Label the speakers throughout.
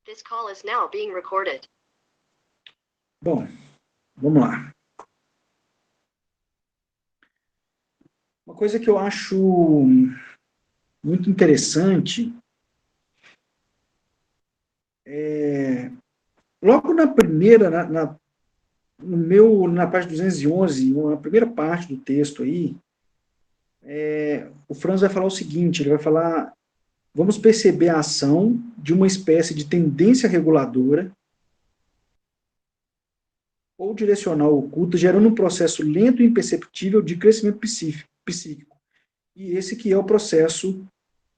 Speaker 1: This call is now being recorded.
Speaker 2: Bom, vamos lá. Uma coisa que eu acho muito interessante é, logo na primeira, na página 211, na primeira parte do texto aí, o Franz vai falar o seguinte, ele vai falar, vamos perceber a ação de uma espécie de tendência reguladora ou direcional oculta, gerando um processo lento e imperceptível de crescimento psíquico. E esse que é o processo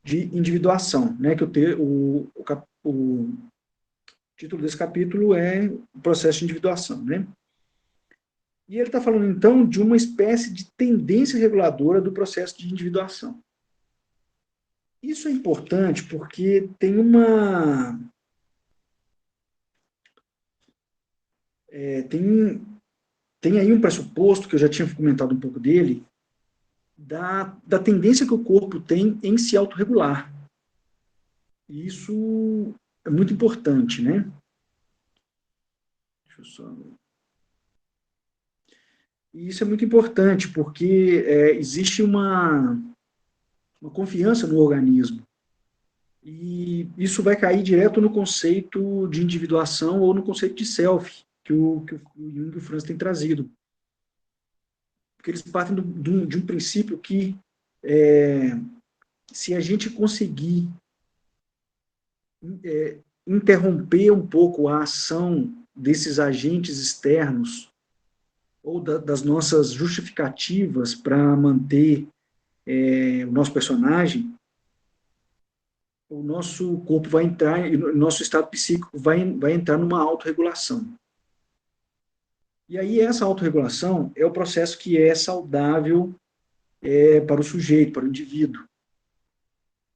Speaker 2: de individuação, né, que o título desse capítulo é o processo de individuação, né? E ele está falando, então, de uma espécie de tendência reguladora do processo de individuação. Isso é importante porque tem aí um pressuposto, que eu já tinha comentado um pouco dele, da tendência que o corpo tem em se autorregular. E isso é muito importante, né? Deixa eu só... E isso é muito importante, porque existe uma confiança no organismo. E isso vai cair direto no conceito de individuação ou no conceito de self, que o Jung e o Franz têm trazido. Porque eles partem de um princípio que, se a gente conseguir interromper um pouco a ação desses agentes externos, ou das nossas justificativas para manter o nosso personagem, o nosso corpo vai entrar, o nosso estado psíquico vai entrar numa autorregulação. E aí essa autorregulação é o processo que é saudável para o sujeito, para o indivíduo.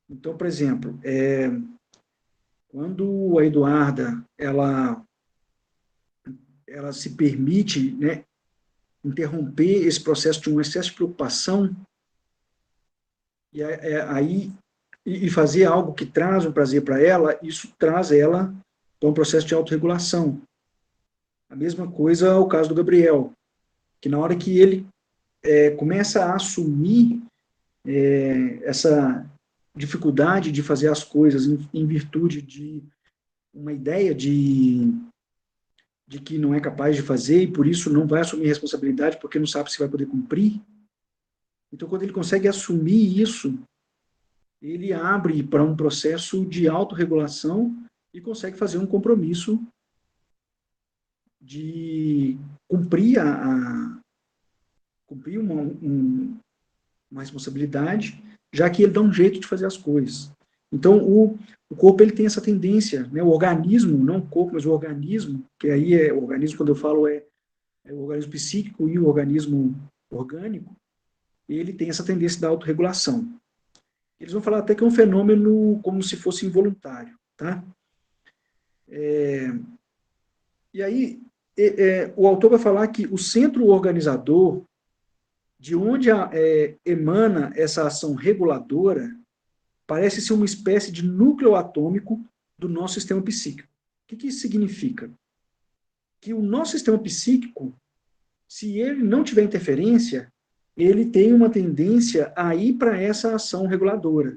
Speaker 2: Então, por exemplo, quando a Eduarda ela se permite, né, interromper esse processo de um excesso de preocupação, e fazer algo que traz um prazer para ela, isso traz ela para um processo de autorregulação. A mesma coisa é o caso do Gabriel, que na hora que ele começa a assumir essa dificuldade de fazer as coisas em virtude de uma ideia de que não é capaz de fazer e por isso não vai assumir responsabilidade porque não sabe se vai poder cumprir. Então, quando ele consegue assumir isso, ele abre para um processo de autorregulação e consegue fazer um compromisso de cumprir cumprir uma responsabilidade, já que ele dá um jeito de fazer as coisas. Então, o corpo ele tem essa tendência, né? O organismo, não o corpo, mas o organismo, que aí o organismo, quando eu falo, é o organismo psíquico e o organismo orgânico, ele tem essa tendência da autorregulação. Eles vão falar até que é um fenômeno como se fosse involuntário, tá? E aí, o autor vai falar que o centro organizador, de onde emana essa ação reguladora, parece ser uma espécie de núcleo atômico do nosso sistema psíquico. O que isso significa? Que o nosso sistema psíquico, se ele não tiver interferência, ele tem uma tendência a ir para essa ação reguladora.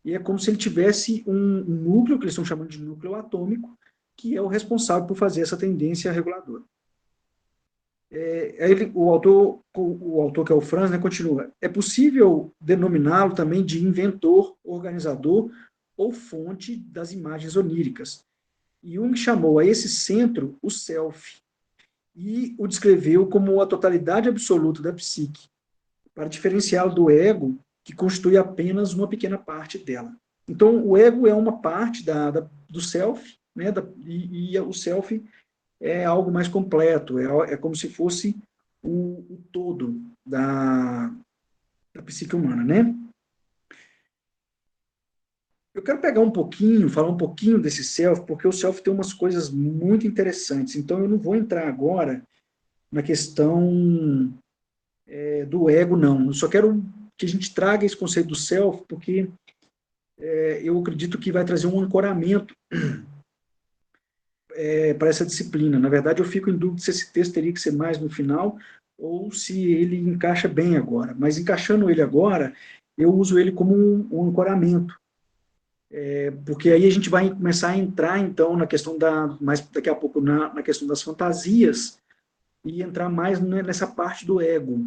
Speaker 2: E é como se ele tivesse um núcleo, que eles estão chamando de núcleo atômico, que é o responsável por fazer essa tendência reguladora. O autor, que é o Franz, né, continua. É possível denominá-lo também de inventor, organizador ou fonte das imagens oníricas. Jung chamou a esse centro o self e o descreveu como a totalidade absoluta da psique, para diferenciá-lo do ego, que constitui apenas uma pequena parte dela. Então, o ego é uma parte do self, né, e o self é algo mais completo, é como se fosse o todo da psique humana, né? Eu quero pegar um pouquinho, falar um pouquinho desse self, porque o self tem umas coisas muito interessantes, então eu não vou entrar agora na questão do ego, não. Eu só quero que a gente traga esse conceito do self, porque eu acredito que vai trazer um ancoramento para essa disciplina. Na verdade, eu fico em dúvida se esse texto teria que ser mais no final ou se ele encaixa bem agora. Mas encaixando ele agora, eu uso ele como um ancoramento, porque aí a gente vai começar a entrar, então, na questão mais daqui a pouco, na questão das fantasias, e entrar mais nessa parte do ego,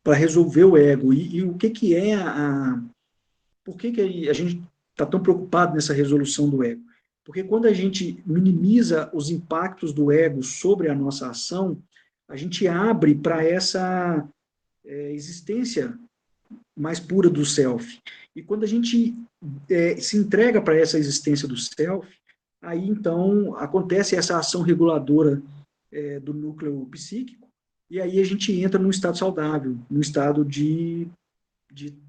Speaker 2: para resolver o ego. E o que, que é por que, que a gente está tão preocupado nessa resolução do ego? Porque quando a gente minimiza os impactos do ego sobre a nossa ação, a gente abre para essa existência mais pura do self. E quando a gente se entrega para essa existência do self, aí então acontece essa ação reguladora do núcleo psíquico, e aí a gente entra num estado saudável, num estado de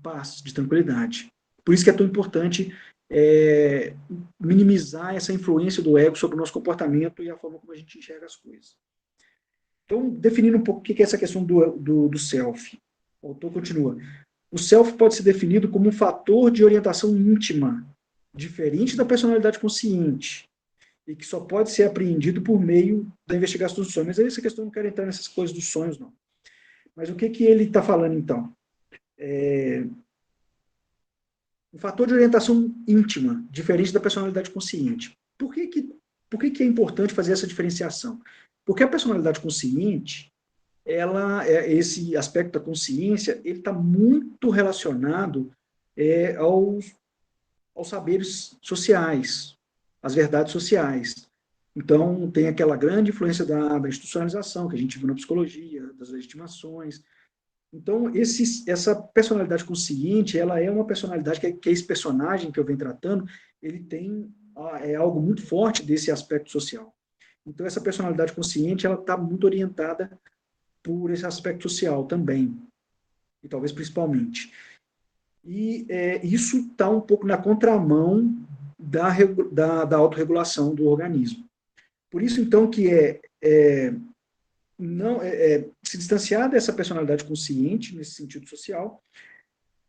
Speaker 2: paz, de tranquilidade. Por isso que é tão importante minimizar essa influência do ego sobre o nosso comportamento e a forma como a gente enxerga as coisas. Então, definindo um pouco o que é essa questão do self. O autor continua. O self pode ser definido como um fator de orientação íntima, diferente da personalidade consciente, e que só pode ser apreendido por meio da investigação dos sonhos. Mas essa questão eu não quero entrar nessas coisas dos sonhos, não. Mas o que, que ele está falando, então? Um fator de orientação íntima, diferente da personalidade consciente. Por que é importante fazer essa diferenciação? Porque a personalidade consciente, esse aspecto da consciência, ele está muito relacionado aos saberes sociais, às verdades sociais. Então, tem aquela grande influência da institucionalização, que a gente viu na psicologia, das legitimações. Então, essa personalidade consciente, ela é uma personalidade que esse personagem que eu venho tratando, ele tem algo muito forte desse aspecto social. Então, essa personalidade consciente, ela está muito orientada por esse aspecto social também, e talvez principalmente. E isso está um pouco na contramão da autorregulação do organismo. Por isso, então, que se distanciar dessa personalidade consciente, nesse sentido social,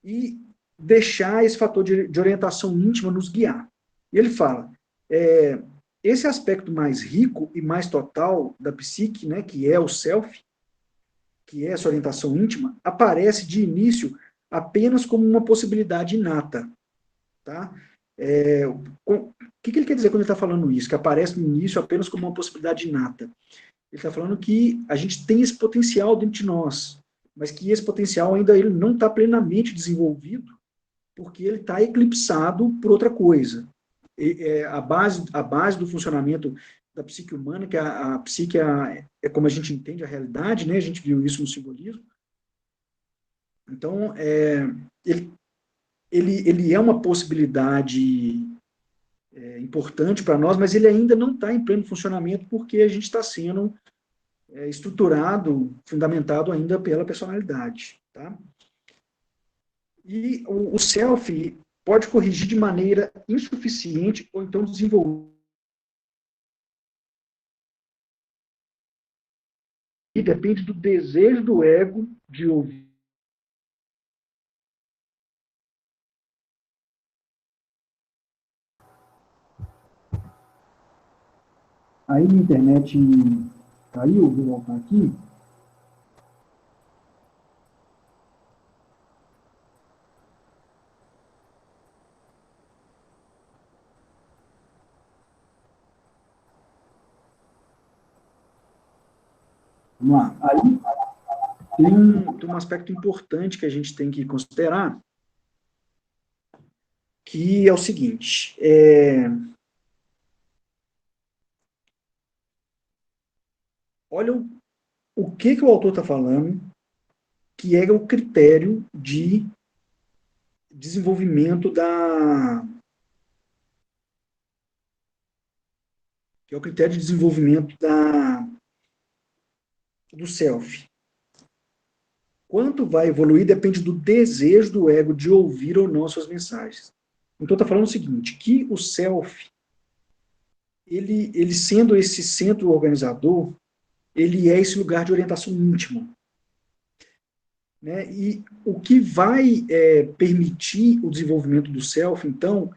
Speaker 2: e deixar esse fator de orientação íntima nos guiar. E ele fala, esse aspecto mais rico e mais total da psique, né, que é o self, que é essa orientação íntima, aparece de início apenas como uma possibilidade inata. Tá? O que ele quer dizer quando ele está falando isso? Que aparece no início apenas como uma possibilidade inata. Ele está falando que a gente tem esse potencial dentro de nós, mas que esse potencial ainda ele não está plenamente desenvolvido, porque ele está eclipsado por outra coisa. A base do funcionamento da psique humana, que a psique é como a gente entende a realidade, né? A gente viu isso no simbolismo. Então, ele é uma possibilidade importante para nós, mas ele ainda não está em pleno funcionamento porque a gente está sendo estruturado, fundamentado ainda pela personalidade. Tá? E o self pode corrigir de maneira insuficiente ou então desenvolver. E depende do desejo do ego de ouvir. Aí na internet caiu, vou voltar aqui. Vamos lá. Aí tem um aspecto importante que a gente tem que considerar, que é o seguinte, olha o que o autor está falando, que é o critério de desenvolvimento que é o critério de desenvolvimento do self. Quanto vai evoluir depende do desejo do ego de ouvir ou não suas mensagens. Então está falando o seguinte, que o self, ele sendo esse centro organizador, ele é esse lugar de orientação íntima. Né? E o que vai permitir o desenvolvimento do self, então,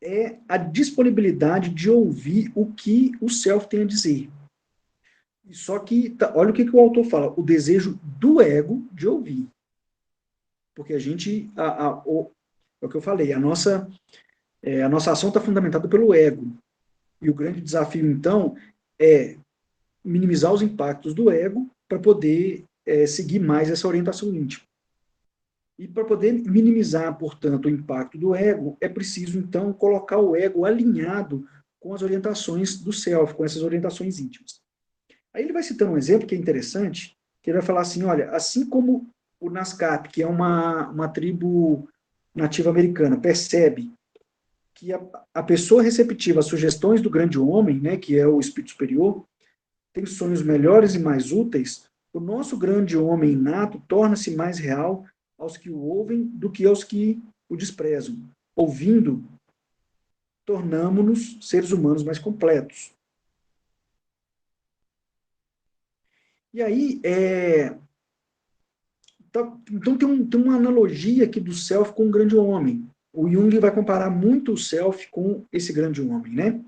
Speaker 2: é a disponibilidade de ouvir o que o self tem a dizer. Só que, olha o que o autor fala, o desejo do ego de ouvir. Porque a gente, é o que eu falei, a nossa ação está fundamentada pelo ego. E o grande desafio, então, é minimizar os impactos do ego para poder seguir mais essa orientação íntima. E para poder minimizar, portanto, o impacto do ego, é preciso, então, colocar o ego alinhado com as orientações do self, com essas orientações íntimas. Aí ele vai citar um exemplo que é interessante, que ele vai falar assim, olha, assim como o Nascap, que é uma tribo nativa americana, percebe que a pessoa receptiva às sugestões do grande homem, né, que é o espírito superior, tem sonhos melhores e mais úteis, o nosso grande homem inato torna-se mais real aos que o ouvem do que aos que o desprezam. Ouvindo, tornamo-nos seres humanos mais completos. E aí, então tem uma analogia aqui do self com o grande homem. O Jung vai comparar muito o self com esse grande homem, né?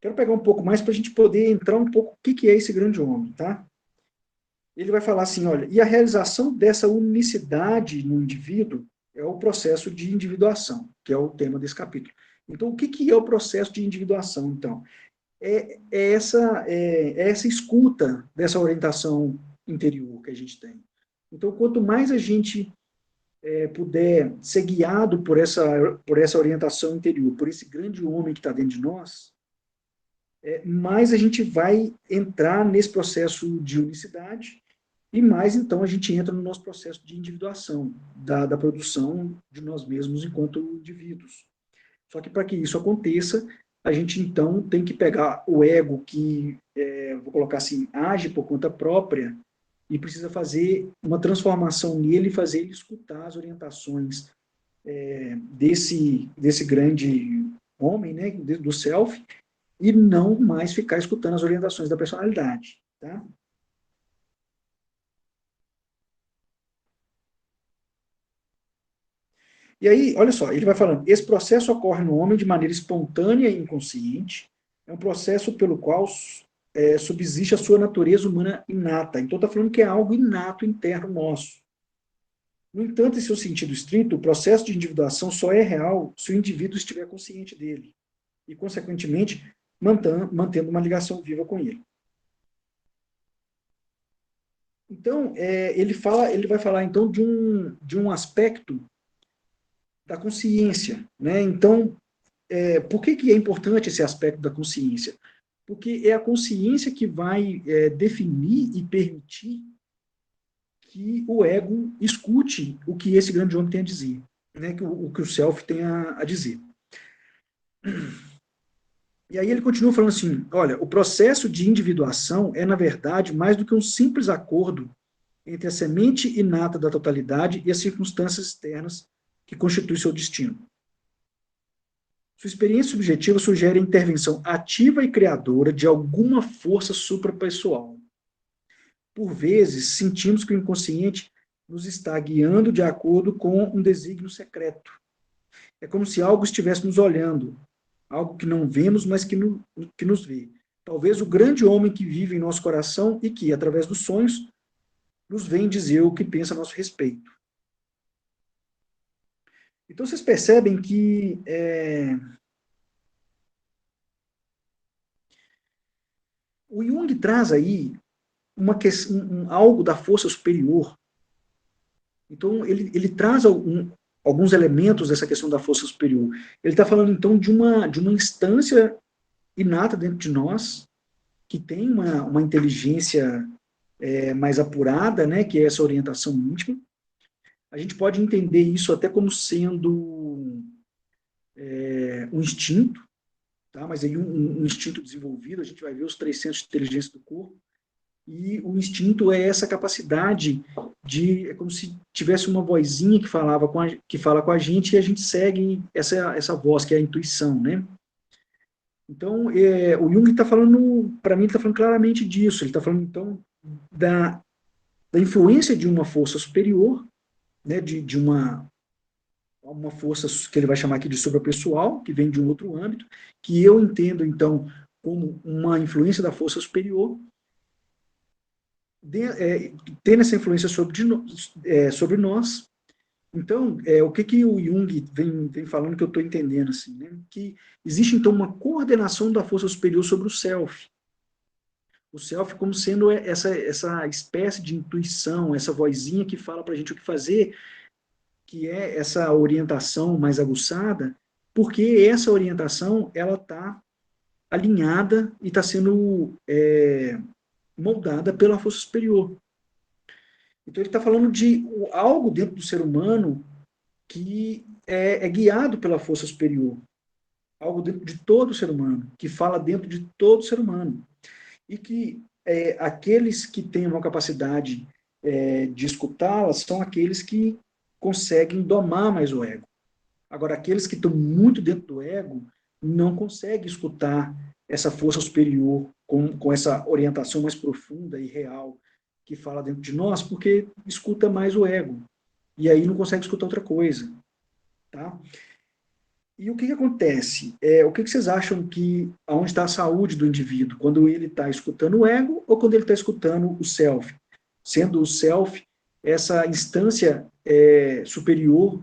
Speaker 2: Quero pegar um pouco mais para a gente poder entrar um pouco o que é esse grande homem, tá? Ele vai falar assim, olha, e a realização dessa unicidade no indivíduo é o processo de individuação, que é o tema desse capítulo. Então, o que é o processo de individuação, então? É essa escuta dessa orientação interior que a gente tem. Então, quanto mais a gente puder ser guiado por essa orientação interior, por esse grande homem que está dentro de nós, mais a gente vai entrar nesse processo de unicidade e mais, então, a gente entra no nosso processo de individuação, da produção de nós mesmos enquanto indivíduos. Só que para que isso aconteça, a gente, então, tem que pegar o ego que, vou colocar assim, age por conta própria e precisa fazer uma transformação nele e fazer ele escutar as orientações desse grande homem, né, do self, e não mais ficar escutando as orientações da personalidade. Tá? E aí, olha só, ele vai falando, esse processo ocorre no homem de maneira espontânea e inconsciente, é um processo pelo qual subsiste a sua natureza humana inata. Então está falando que é algo inato interno nosso. No entanto, em seu sentido estrito, o processo de individuação só é real se o indivíduo estiver consciente dele e, consequentemente, mantendo uma ligação viva com ele. Então, ele vai falar então de um aspecto da consciência, né? Então, por que é importante esse aspecto da consciência? Porque é a consciência que vai definir e permitir que o ego escute o que esse grande homem tem a dizer, né? O que o self tem a dizer. E aí ele continua falando assim, olha, o processo de individuação é, na verdade, mais do que um simples acordo entre a semente inata da totalidade e as circunstâncias externas que constituem seu destino. Sua experiência subjetiva sugere a intervenção ativa e criadora de alguma força suprapessoal. Por vezes, sentimos que o inconsciente nos está guiando de acordo com um desígnio secreto. É como se algo estivesse nos olhando, algo que não vemos, mas que nos vê. Talvez o grande homem que vive em nosso coração e que, através dos sonhos, nos vem dizer o que pensa a nosso respeito. Então, vocês percebem que o Jung traz aí algo da força superior. Então, ele traz alguns elementos dessa questão da força superior. Ele está falando, então, de uma instância inata dentro de nós, que tem uma inteligência mais apurada, né, que é essa orientação íntima. A gente pode entender isso até como sendo um instinto, tá? Mas aí um instinto desenvolvido, a gente vai ver os 3 centros de inteligência do corpo, e o instinto é essa capacidade é como se tivesse uma vozinha que fala com a gente e a gente segue essa voz, que é a intuição, né? Então, o Jung está falando, para mim, ele está falando claramente disso. Ele está falando, então, da influência de uma força superior, né, de uma uma força que ele vai chamar aqui de suprapessoal, que vem de um outro âmbito, que eu entendo, então, como uma influência da força superior, tendo essa influência sobre nós. Então, o que o Jung vem falando que eu estou entendendo, assim, né? Que existe, então, uma coordenação da força superior sobre o self. O self como sendo essa espécie de intuição, essa vozinha que fala para a gente o que fazer, que é essa orientação mais aguçada, porque essa orientação ela está alinhada e está sendo moldada pela força superior. Então ele está falando de algo dentro do ser humano que é guiado pela força superior, algo dentro de todo ser humano, que fala dentro de todo ser humano. E que aqueles que têm uma capacidade de escutá-la são aqueles que conseguem domar mais o ego. Agora, aqueles que estão muito dentro do ego não conseguem escutar essa força superior com essa orientação mais profunda e real que fala dentro de nós, porque escuta mais o ego. E aí não consegue escutar outra coisa. Tá? E o que acontece? O que vocês acham que aonde está a saúde do indivíduo? Quando ele está escutando o ego ou quando ele está escutando o self? Sendo o self essa instância superior,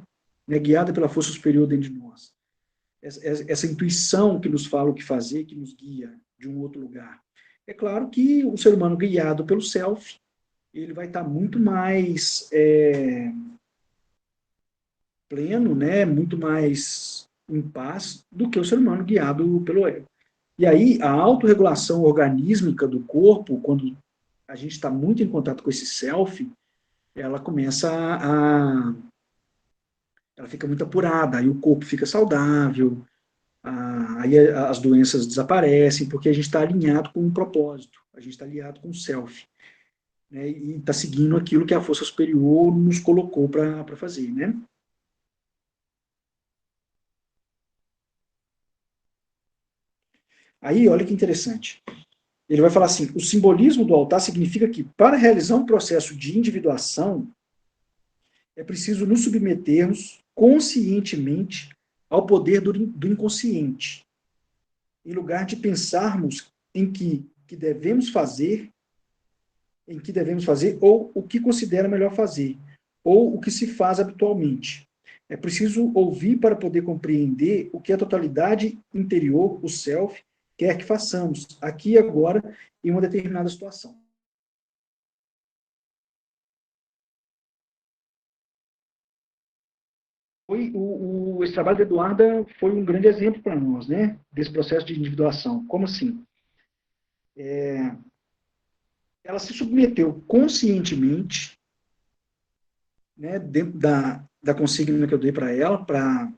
Speaker 2: né, guiada pela força superior dentro de nós. Essa intuição que nos fala o que fazer, que nos guia de um outro lugar. É claro que o ser humano guiado pelo self, ele vai estar muito mais pleno, né, muito mais em paz do que o ser humano guiado pelo ego. E aí, a autorregulação organísmica do corpo, quando a gente está muito em contato com esse self, ela começa ela fica muito apurada, aí o corpo fica saudável, aí as doenças desaparecem, porque a gente está alinhado com um propósito, a gente está alinhado com o self, né, e está seguindo aquilo que a força superior nos colocou para fazer, né? Aí, olha que interessante. Ele vai falar assim: o simbolismo do altar significa que, para realizar um processo de individuação, é preciso nos submetermos conscientemente ao poder do inconsciente, em lugar de pensarmos que devemos fazer, em que devemos fazer, ou o que considera melhor fazer, ou o que se faz habitualmente. É preciso ouvir para poder compreender o que a totalidade interior, o self, quer que façamos, aqui e agora, em uma determinada situação. Esse trabalho da Eduarda foi um grande exemplo para nós, né? Desse processo de individuação. Como assim? Ela se submeteu conscientemente, né, dentro da consigna que eu dei para ela, para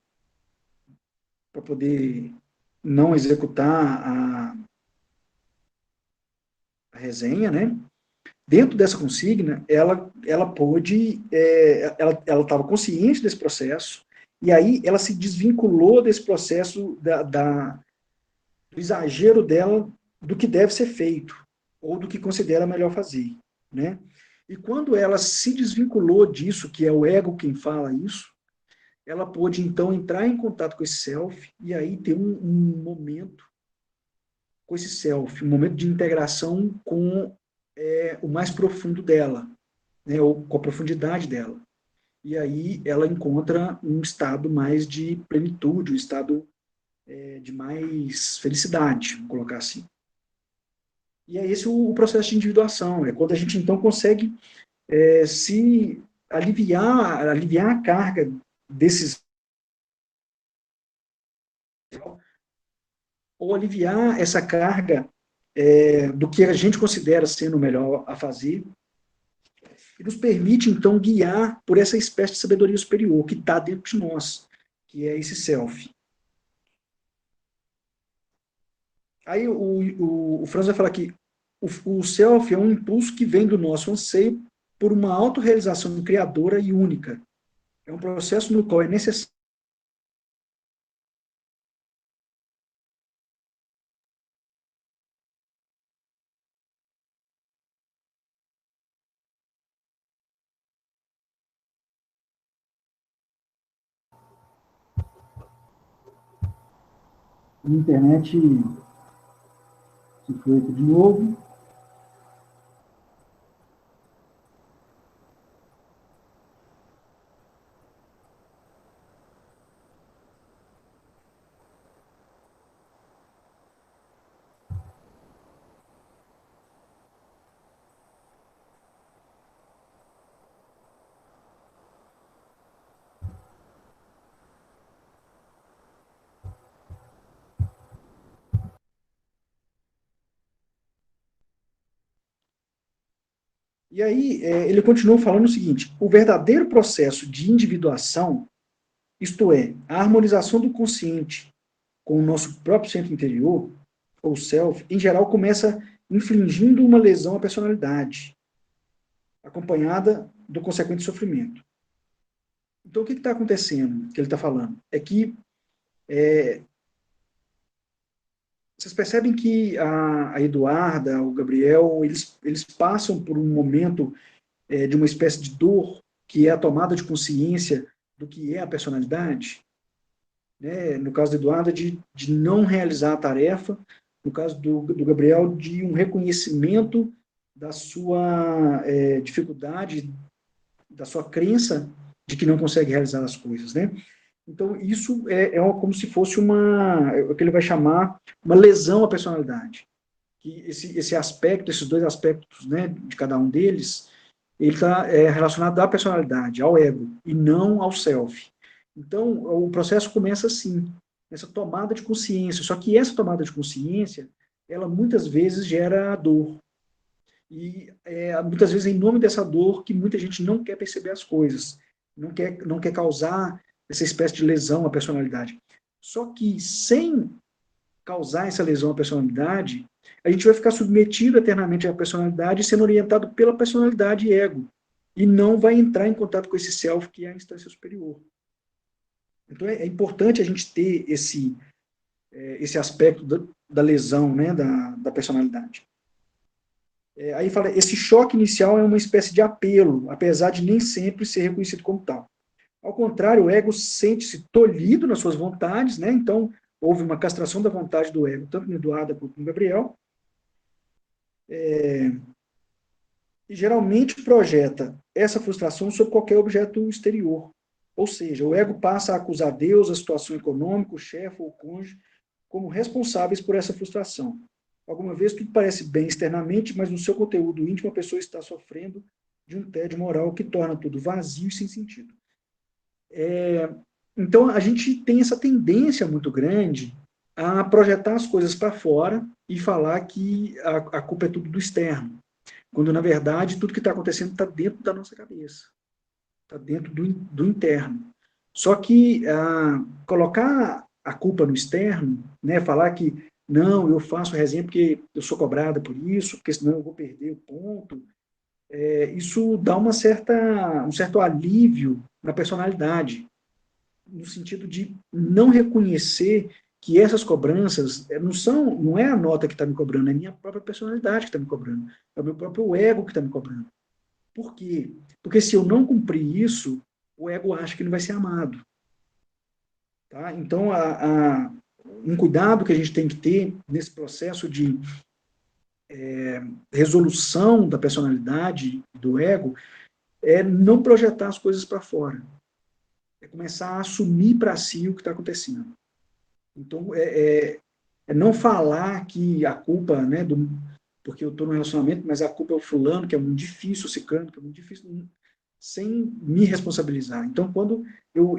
Speaker 2: poder não executar a resenha, né? Dentro dessa consigna, ela pôde, ela estava consciente desse processo, e aí ela se desvinculou desse processo do exagero dela do que deve ser feito, ou do que considera melhor fazer, né? E quando ela se desvinculou disso, que é o ego quem fala isso, ela pôde então entrar em contato com esse self e aí ter um momento com esse self, um momento de integração com o mais profundo dela, né, ou com a profundidade dela. E aí ela encontra um estado mais de plenitude, um estado de mais felicidade, vamos colocar assim. E é esse o processo de individuação, é quando a gente então consegue se aliviar a carga desses, ou aliviar essa carga do que a gente considera sendo o melhor a fazer, e nos permite então guiar por essa espécie de sabedoria superior que está dentro de nós, que é esse self. Aí o Franz vai falar que o self é um impulso que vem do nosso anseio por uma autorrealização criadora e única. É um processo no qual é necessário. A internet se foi aqui de novo. E aí, ele continuou falando o seguinte: o verdadeiro processo de individuação, isto é, a harmonização do consciente com o nosso próprio centro interior, ou self, em geral começa infligindo uma lesão à personalidade, acompanhada do consequente sofrimento. Então, o que está acontecendo, que ele está falando? É que vocês percebem que a Eduarda, o Gabriel, eles passam por um momento de uma espécie de dor, que é a tomada de consciência do que é a personalidade, né? No caso do Eduardo, de não realizar a tarefa, no caso do Gabriel, de um reconhecimento da sua dificuldade, da sua crença de que não consegue realizar as coisas, né? Então, isso como se fosse o que ele vai chamar uma lesão à personalidade. Que esse aspecto, esses dois aspectos, né, de cada um deles, ele está relacionado à personalidade, ao ego, e não ao self. Então, o processo começa assim, essa tomada de consciência. Só que essa tomada de consciência, ela muitas vezes gera dor. E muitas vezes em nome dessa dor que muita gente não quer perceber as coisas, não quer causar essa espécie de lesão à personalidade. Só que sem causar essa lesão à personalidade, a gente vai ficar submetido eternamente à personalidade, sendo orientado pela personalidade e ego, e não vai entrar em contato com esse self, que é a instância superior. Então é importante a gente ter esse aspecto da lesão, né, da personalidade. Aí fala, esse choque inicial é uma espécie de apelo, apesar de nem sempre ser reconhecido como tal. Ao contrário, o ego sente-se tolhido nas suas vontades, né? Então, houve uma castração da vontade do ego, tanto no Eduardo quanto no Gabriel, e geralmente projeta essa frustração sobre qualquer objeto exterior. Ou seja, o ego passa a acusar Deus, a situação econômica, o chefe ou o cônjuge, como responsáveis por essa frustração. Alguma vez tudo parece bem externamente, mas no seu conteúdo íntimo a pessoa está sofrendo de um tédio moral que torna tudo vazio e sem sentido. Então, a gente tem essa tendência muito grande a projetar as coisas para fora e falar que a culpa é tudo do externo, quando, na verdade, tudo que está acontecendo está dentro da nossa cabeça, está dentro do interno. Só que colocar a culpa no externo, né, falar que, não, eu faço resenha porque eu sou cobrada por isso, porque senão eu vou perder o ponto, isso dá um certo alívio na personalidade, no sentido de não reconhecer que essas cobranças não é a nota que está me cobrando, é a minha própria personalidade que está me cobrando, é o meu próprio ego que está me cobrando. Por quê? Porque se eu não cumprir isso, o ego acha que não vai ser amado. Tá? Então, um cuidado que a gente tem que ter nesse processo de resolução da personalidade, do ego, é não projetar as coisas para fora. É começar a assumir para si o que está acontecendo. Então, é não falar que a culpa, né, porque eu estou no relacionamento, mas a culpa é o fulano, que é muito difícil, o ciclano, que é muito difícil, sem me responsabilizar. Então, quando eu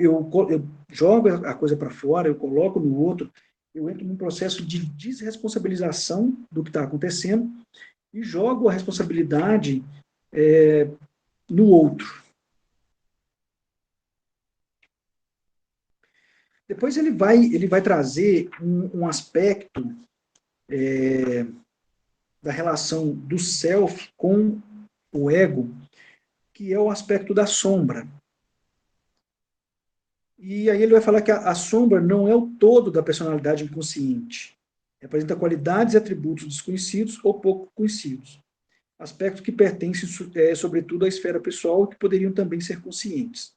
Speaker 2: jogo a coisa para fora, eu coloco no outro, eu entro num processo de desresponsabilização do que está acontecendo e jogo a responsabilidade no outro. Depois ele vai trazer um aspecto da relação do self com o ego, que é o aspecto da sombra. E aí ele vai falar que a sombra não é o todo da personalidade inconsciente. Representa qualidades e atributos desconhecidos ou pouco conhecidos. Aspectos que pertencem, sobretudo, à esfera pessoal e que poderiam também ser conscientes.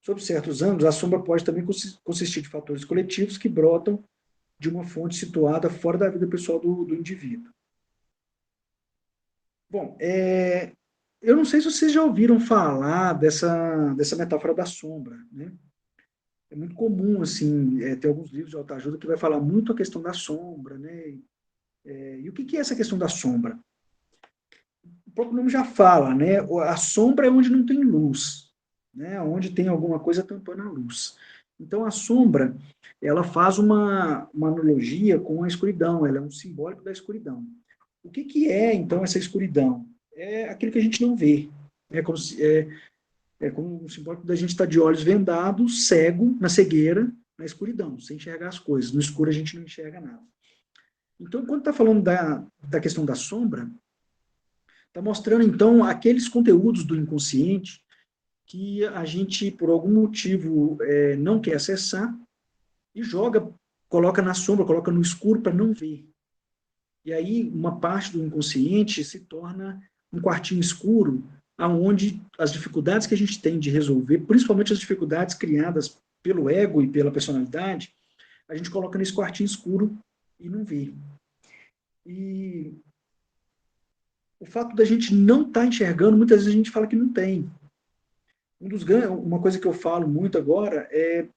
Speaker 2: Sob certos ângulos, a sombra pode também consistir de fatores coletivos que brotam de uma fonte situada fora da vida pessoal do indivíduo. Bom, eu não sei se vocês já ouviram falar dessa metáfora da sombra, né? É muito comum, assim, ter alguns livros de autoajuda que vai falar muito a questão da sombra, né? E o que é essa questão da sombra? O próprio nome já fala, né? A sombra é onde não tem luz, né? Onde tem alguma coisa tampando a luz. Então, a sombra, ela faz uma analogia com a escuridão, ela é um simbólico da escuridão. O que é, então, essa escuridão? É aquilo que a gente não vê. É como um simbólico da gente estar de olhos vendados, cego, na cegueira, na escuridão, sem enxergar as coisas. No escuro a gente não enxerga nada. Então, quando está falando da questão da sombra, está mostrando, então, aqueles conteúdos do inconsciente que a gente, por algum motivo, não quer acessar e joga, coloca na sombra, coloca no escuro para não ver. E aí, uma parte do inconsciente se torna um quartinho escuro, aonde as dificuldades que a gente tem de resolver, principalmente as dificuldades criadas pelo ego e pela personalidade, a gente coloca nesse quartinho escuro e não vê. E o fato da gente não estar enxergando, muitas vezes a gente fala que não tem. Uma coisa que eu falo muito agora é,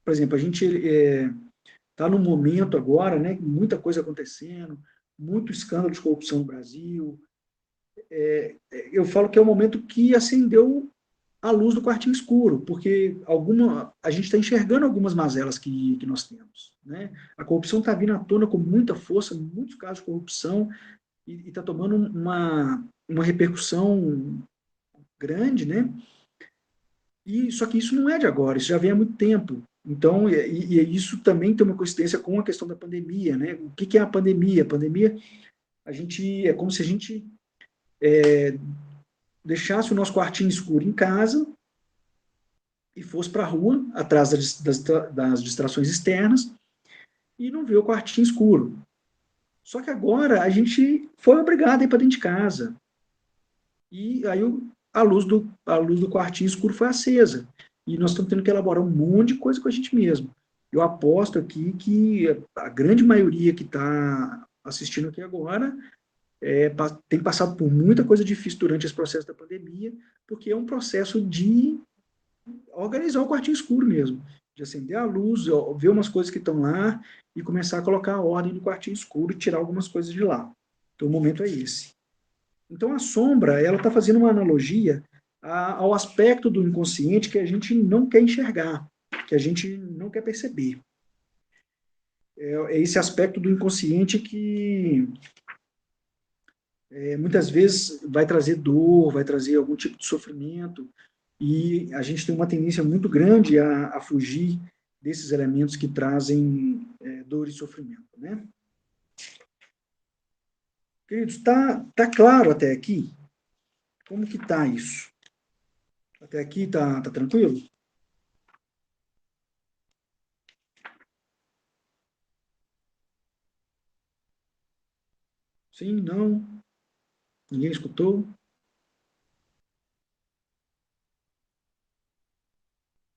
Speaker 2: por exemplo, a gente está num momento agora, né, muita coisa acontecendo, muito escândalo de corrupção no Brasil. Eu falo que é o momento que acendeu a luz do quartinho escuro, porque a gente está enxergando algumas mazelas que nós temos. Né? A corrupção está vindo à tona com muita força, muitos casos de corrupção, e está tomando uma repercussão grande, né? Só que isso não é de agora, isso já vem há muito tempo. Então, isso também tem uma coincidência com a questão da pandemia, né? O que é a pandemia? A pandemia, é como se a gente deixasse o nosso quartinho escuro em casa e fosse para a rua, atrás das distrações externas, e não vê o quartinho escuro. Só que agora a gente foi obrigado a ir para dentro de casa. E aí a luz do quartinho escuro foi acesa. E nós estamos tendo que elaborar um monte de coisa com a gente mesmo. Eu aposto aqui que a grande maioria que está assistindo aqui agora tem passado por muita coisa difícil durante esse processo da pandemia, porque é um processo de organizar o quartinho escuro mesmo, de acender a luz, ver umas coisas que estão lá e começar a colocar a ordem no quartinho escuro e tirar algumas coisas de lá. Então o momento é esse. Então, a sombra, ela está fazendo uma analogia ao aspecto do inconsciente que a gente não quer enxergar, que a gente não quer perceber. É esse aspecto do inconsciente que muitas vezes vai trazer dor, vai trazer algum tipo de sofrimento, e a gente tem uma tendência muito grande a fugir desses elementos que trazem dor e sofrimento. Né? Queridos, tá claro até aqui? Como que está isso? Até aqui tá tranquilo? Sim, não? Ninguém escutou?